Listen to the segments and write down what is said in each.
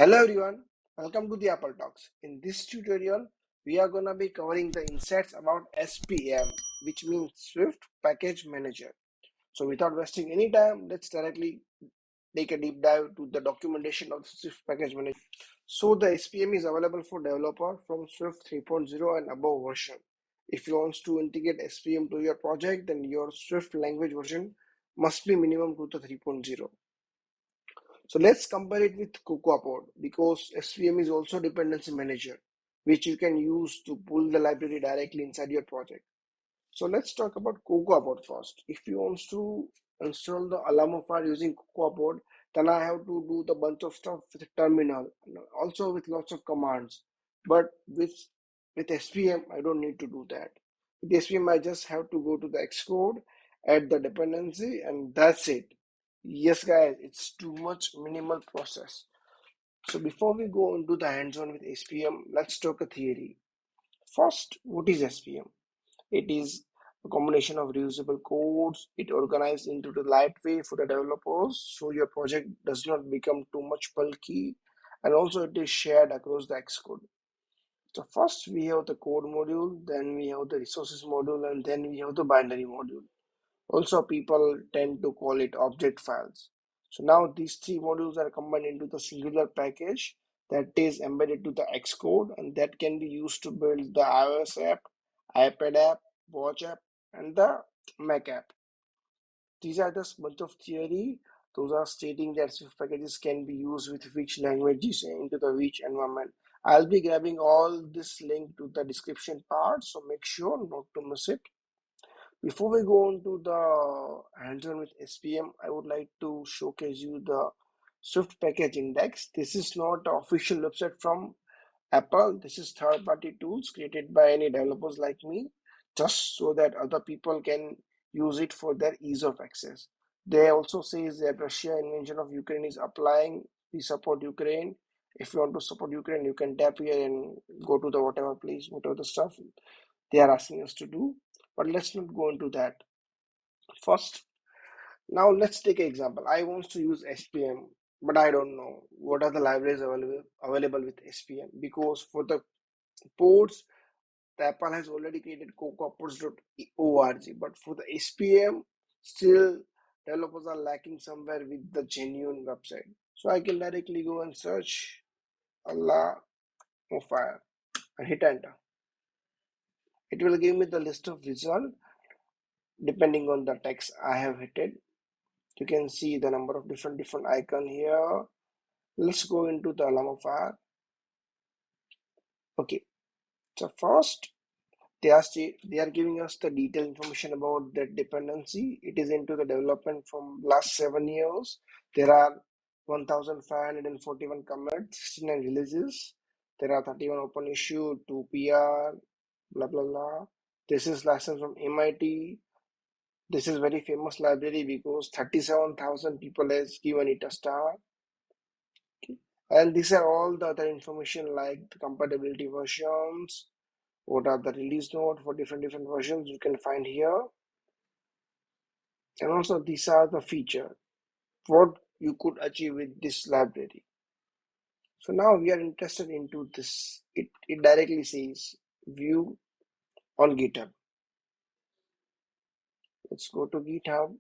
Hello everyone, welcome to the Apple Talks. In this tutorial, we are going to be covering the insights about SPM, which means Swift Package Manager. So without wasting any time, let's directly take a deep dive to the documentation of Swift Package Manager. So the SPM is available for developer from Swift 3.0 and above version. If you want to integrate SPM to your project, then your Swift language version must be minimum to the 3.0. So let's compare it with CocoaPod because SVM is also dependency manager, which you can use to pull the library directly inside your project. So let's talk about CocoaPod first. If you want to install the Alamo file using CocoaPod, then I have to do the bunch of stuff with terminal, also with lots of commands. But with SVM, I don't need to do that. With SVM, I just have to go to the Xcode, add the dependency, and that's it. Yes, guys, it's too much minimal process. So before we go into the hands-on with SPM, let's talk a theory. First, what is SPM? It is a combination of reusable codes. It organized into the light way for the developers, so your project does not become too much bulky, and also it is shared across the Xcode. So first we have the code module, then we have the resources module, and then we have the binary module. Also, people tend to call it object files. So now these three modules are combined into the singular package that is embedded to the Xcode, and that can be used to build the iOS app, iPad app, watch app, and the Mac app. These are just bunch of theory. Those are stating that Swift packages can be used with which languages into the which environment. I'll be grabbing all this link to the description part, so make sure not to miss it. Before we go on to the hands-on with SPM, I would like to showcase you the Swift Package Index. This is not the official website from Apple. This is third-party tools created by any developers like me, just so that other people can use it for their ease of access. They also say that Russia invasion of Ukraine is applying. We support Ukraine. If you want to support Ukraine, you can tap here and go to the whatever place, whatever the stuff they are asking us to do. But let's not go into that. First, now let's take an example. I want to use SPM, but I don't know what are the libraries available with SPM, because for the ports, the Apple has already created cocoaports.org, but for the SPM, still developers are lacking somewhere with the genuine website. So I can directly go and search Allah Mofire and hit enter. It will give me the list of results depending on the text I have hit. You can see the number of different icon here. Let's go into the Alamo file. Okay, so first they are giving us the detailed information about that dependency. It is into the development from last 7 years. There are 1541 commits, 69 releases. There are 31 open issue, 2 PR, blah blah blah. This is license from MIT. This is very famous library because 37,000 people has given it a star. And these are all the other information like the compatibility versions, what are the release notes for different versions you can find here. And also these are the feature, what you could achieve with this library. So now we are interested into this. It directly says view on GitHub. Let's go to GitHub.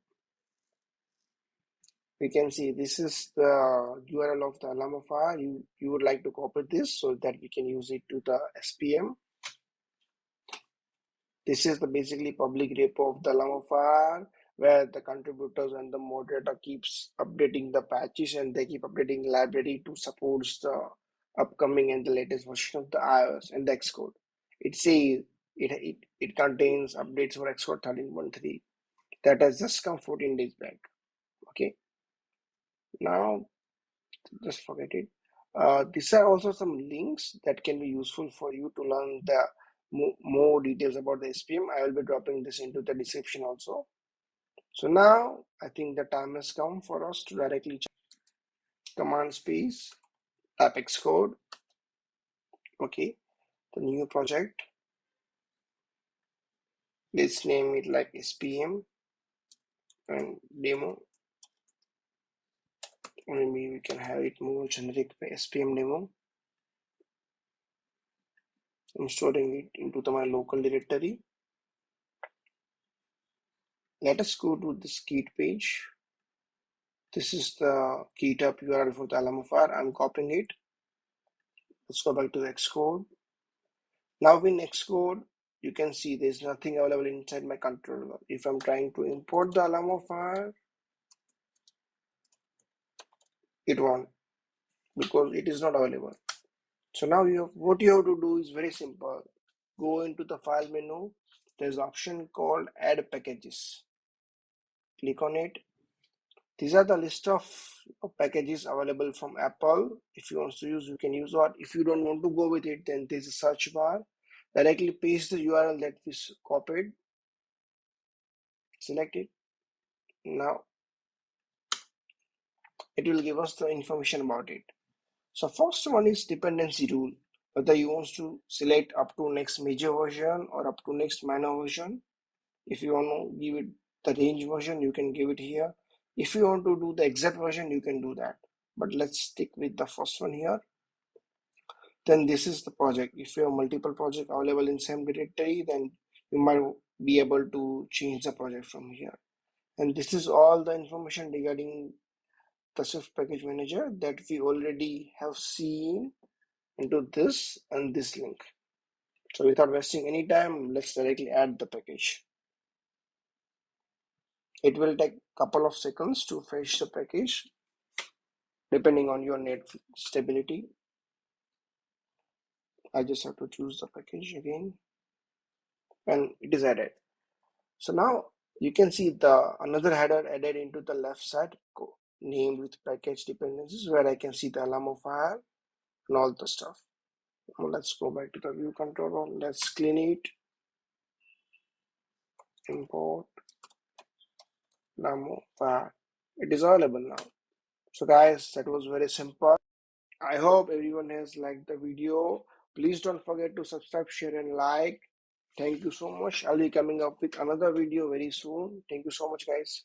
We can see this is the URL of the Alamo file. You would like to copy this so that we can use it to the SPM. This is the basically public repo of the Alamo file, where the contributors and the moderator keeps updating the patches, and they keep updating the library to support the upcoming and the latest version of the iOS and the Xcode. It says it contains updates for Xcode 13.3 that has just come 14 days back. Okay, now just forget it. These are also some links that can be useful for you to learn the more details about the SPM. I will be dropping this into the description also. So now I think the time has come for us to directly check command space app Xcode. Okay, the new project. Let's name it like SPM and demo. Maybe we can have it more generic SPM demo. I'm storing it into my local directory. Let us go to this Git page. This is the GitHub URL for the Alamo file. I'm copying it. Let's go back to the Xcode. Now in Xcode, you can see there's nothing available inside my controller. If I'm trying to import the Alamo file, it won't, because it is not available. So now what you have to do is very simple. Go into the file menu. There's an option called Add Packages. Click on it. These are the list of packages available from Apple. If you want to use, you can use, or if you don't want to go with it, then there's a search bar. Directly paste the URL that we copied. Select it. Now it will give us the information about it. So first one is dependency rule. Whether you want to select up to next major version or up to next minor version. If you want to give it the range version, you can give it here. If you want to do the exact version, you can do that. But let's stick with the first one here. Then this is the project. If you have multiple projects available in same directory, then you might be able to change the project from here. And this is all the information regarding the Swift Package Manager that we already have seen into this and this link. So without wasting any time, let's directly add the package. It will take a couple of seconds to fetch the package depending on your net stability. I just have to choose the package again and it is added. So now you can see the another header added into the left side named with package dependencies, where I can see the Alamo file and all the stuff. Now let's go back to the view controller. Let's clean it. Import Alamo file. It is available now. So guys, that was very simple. I hope everyone has liked the video. Please don't forget to subscribe, share and like. Thank you so much. I'll be coming up with another video very soon. Thank you so much guys.